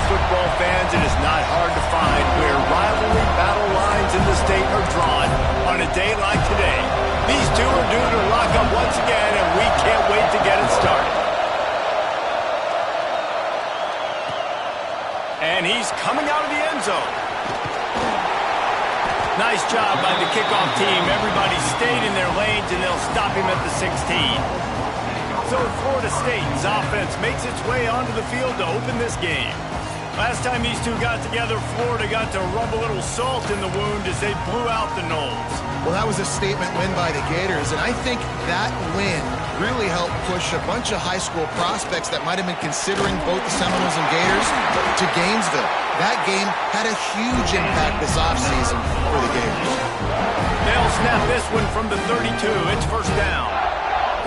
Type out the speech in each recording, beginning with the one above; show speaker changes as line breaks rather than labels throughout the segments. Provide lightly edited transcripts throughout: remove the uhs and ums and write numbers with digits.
football fans, it is not hard to find where rivalry battle lines in the state are drawn on a day like today. These two are due to lock up once again, and we can't wait to get it started. And he's coming out of the end zone. Nice job by the kickoff team. Everybody stayed in their lanes, and they'll stop him at the 16. So Florida State's offense makes its way onto the field to open this game. Last time these two got together, Florida got to rub a little salt in the wound as they blew out the Noles.
Well, that was a statement win by the Gators, and I think that win really helped push a bunch of high school prospects that might have been considering both the Seminoles and Gators to Gainesville. That game had a huge impact this offseason for the Gators.
They'll snap this one from the 32. It's first down.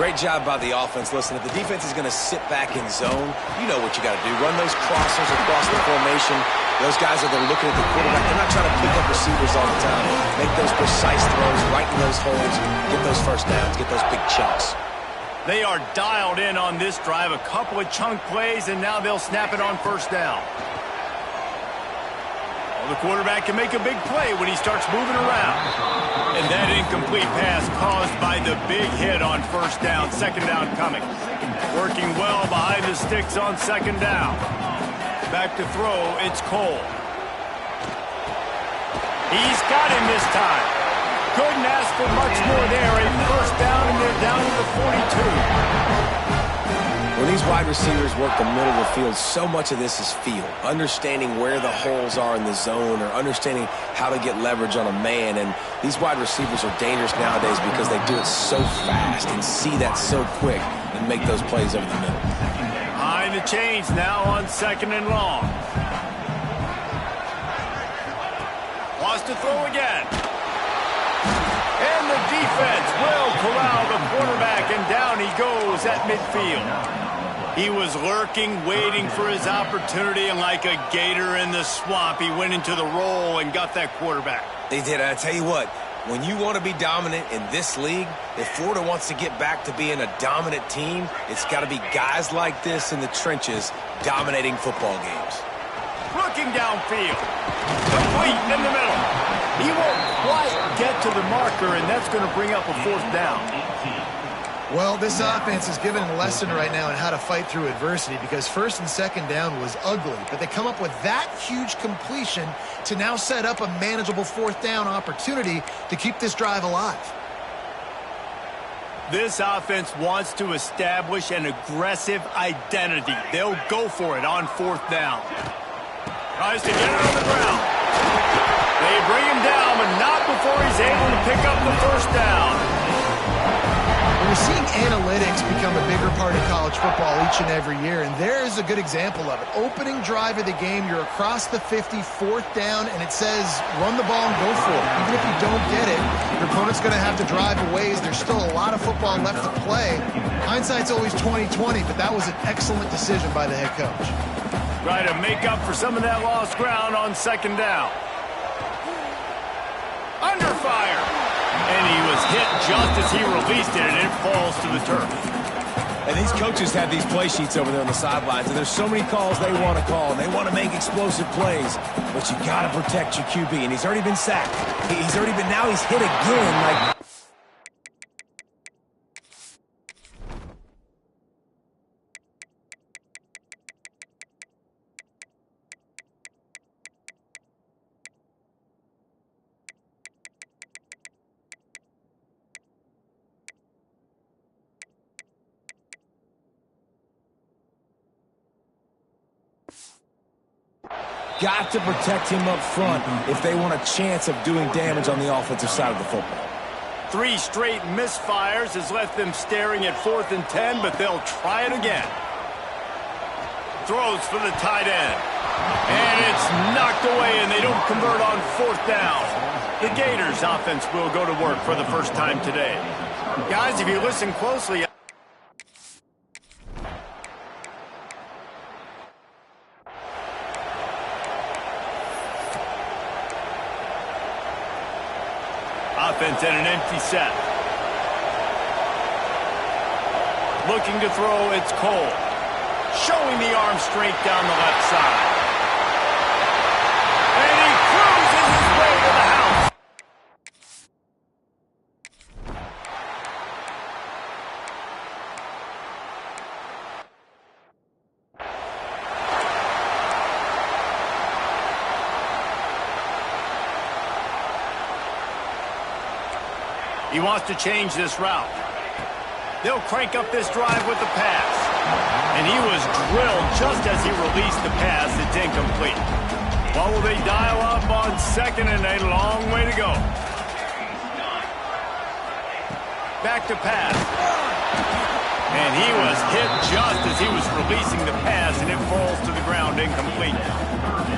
Great job by the offense. Listen, if the defense is going to sit back in zone, you know what you got to do. Run those crossers across the formation. Those guys are there looking at the quarterback. They're not trying to pick up receivers all the time. Make those precise throws right in those holes. Get those first downs. Get those big chunks.
They are dialed in on this drive. A couple of chunk plays, and now they'll snap it on first down. Well, the quarterback can make a big play when he starts moving around. And that incomplete pass caused by the big hit on first down. Second down coming. Working well behind the sticks on second down. Back to throw, it's Cole. He's got him this time. Couldn't ask for much more there. A first down, and they're down to the 42.
When these wide receivers work the middle of the field, so much of this is feel. Understanding where the holes are in the zone or understanding how to get leverage on a man. And these wide receivers are dangerous nowadays because they do it so fast and see that so quick and make those plays over the middle.
Behind the chains now on second and long. Wants to throw again. And the defense will corral the quarterback, and down he goes at midfield. He was lurking, waiting for his opportunity, and like a gator in the swamp, he went into the roll and got that quarterback.
They did. And I tell you what, when you want to be dominant in this league, if Florida wants to get back to being a dominant team, it's got to be guys like this in the trenches dominating football games.
Looking downfield. Complete in the middle. He won't quite get to the marker, and that's going to bring up a fourth down.
Well, this offense is given a lesson right now on how to fight through adversity because first and second down was ugly, but they come up with that huge completion to now set up a manageable fourth down opportunity to keep this drive alive.
This offense wants to establish an aggressive identity. They'll go for it on fourth down. Tries to get it on the ground. They bring him down, but not before he's able to pick up the first down.
We're seeing analytics become a bigger part of college football each and every year, and there is a good example of it. Opening drive of the game, you're across the 50, fourth down, and it says run the ball and go for it. Even if you don't get it, your opponent's going to have to drive a ways. There's still a lot of football left to play. Hindsight's always 20/20, but that was an excellent decision by the head coach.
Try to make up for some of that lost ground on second down. Under fire. And he was hit just as he released it, and it falls to the turf.
And these coaches have these play sheets over there on the sidelines, and there's so many calls they want to call, and they want to make explosive plays, but you got to protect your QB, and he's already been sacked. Now he's hit again, like... Got to protect him up front if they want a chance of doing damage on the offensive side of the football.
3 straight misfires has left them staring at 4th and 10, but they'll try it again. Throws for the tight end. And it's knocked away, and they don't convert on 4th down. The Gators offense will go to work for the first time today. Guys, if you listen closely... Offense at an empty set. Looking to throw, it's Cole. Showing the arm strength down the left side. He wants to change this route. They'll crank up this drive with the pass. And he was drilled just as he released the pass. It's incomplete. What will they dial up on second and a long way to go? Back to pass. And he was hit just as he was releasing the pass, and it falls to the ground incomplete.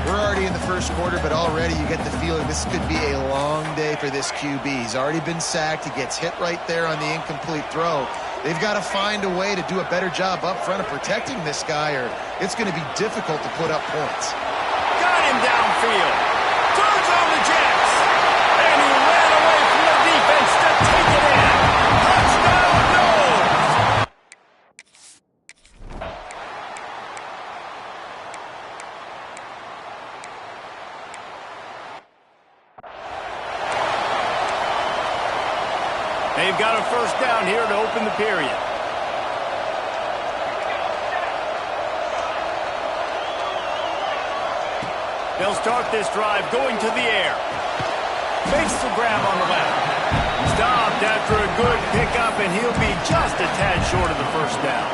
We're already in the first quarter, but already you get the feeling this could be a long day for this QB. He's already been sacked. He gets hit right there on the incomplete throw. They've got to find a way to do a better job up front of protecting this guy, or it's going to be difficult to put up points.
Got him downfield. Turns on the Jets. And he ran away from the defense to take it in. Touchdown, Noles. They've got a first down here to open the period. They'll start this drive going to the air. Makes the grab on the left. Stopped after a good pickup, and he'll be just a tad short of the first down.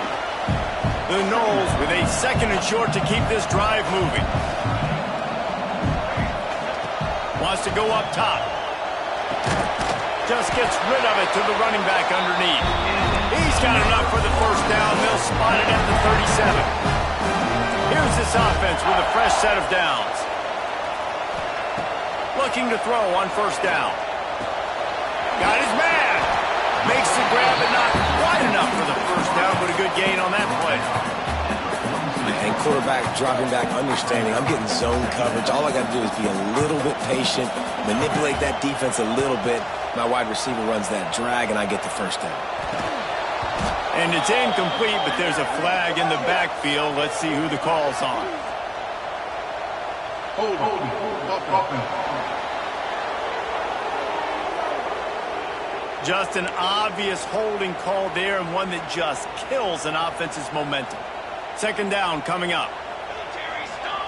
The Noles with a second and short to keep this drive moving. Wants to go up top. Just gets rid of it to the running back underneath. He's got enough for the first down. They'll spot it at the 37. Here's this offense with a fresh set of downs. Looking to throw on first down. Got his man. Makes the grab, but not quite enough for the first down, but a good gain on that play.
And quarterback dropping back, understanding I'm getting zone coverage. All I got to do is be a little bit patient, manipulate that defense a little bit. My wide receiver runs that drag, and I get the first down.
And it's incomplete, but there's a flag in the backfield. Let's see who the call's on. Just an obvious holding call there, and one that just kills an offense's momentum. Second down coming up.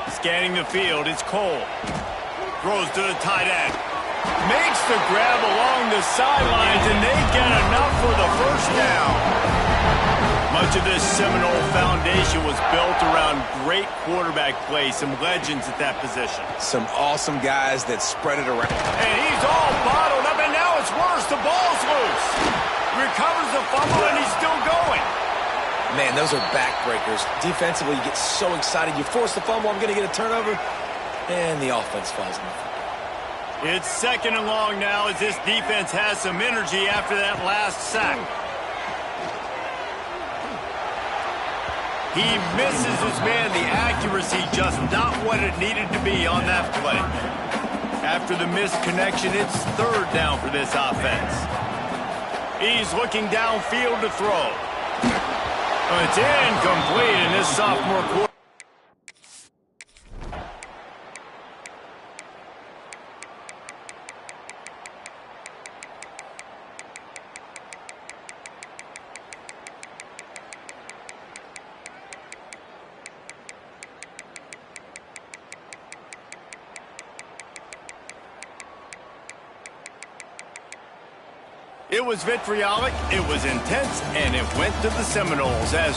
Scanning the field, it's Cole. Throws to the tight end. Makes the grab along the sidelines, and they get enough for the first down. Much of this Seminole foundation was built around great quarterback play, some legends at that position.
Some awesome guys that spread it around.
And he's all bottled up, and now it's worse. The ball's loose. Recovers the fumble, and he's still going.
Man, those are backbreakers. Defensively, you get so excited. You force the fumble, I'm going to get a turnover, and the offense falls in.
It's second and long now as this defense has some energy after that last sack. He misses his man. The accuracy just not what it needed to be on that play. After the missed connection, it's third down for this offense. He's looking downfield to throw. It's incomplete in this sophomore quarter. It was vitriolic, it was intense, and it went to the Seminoles as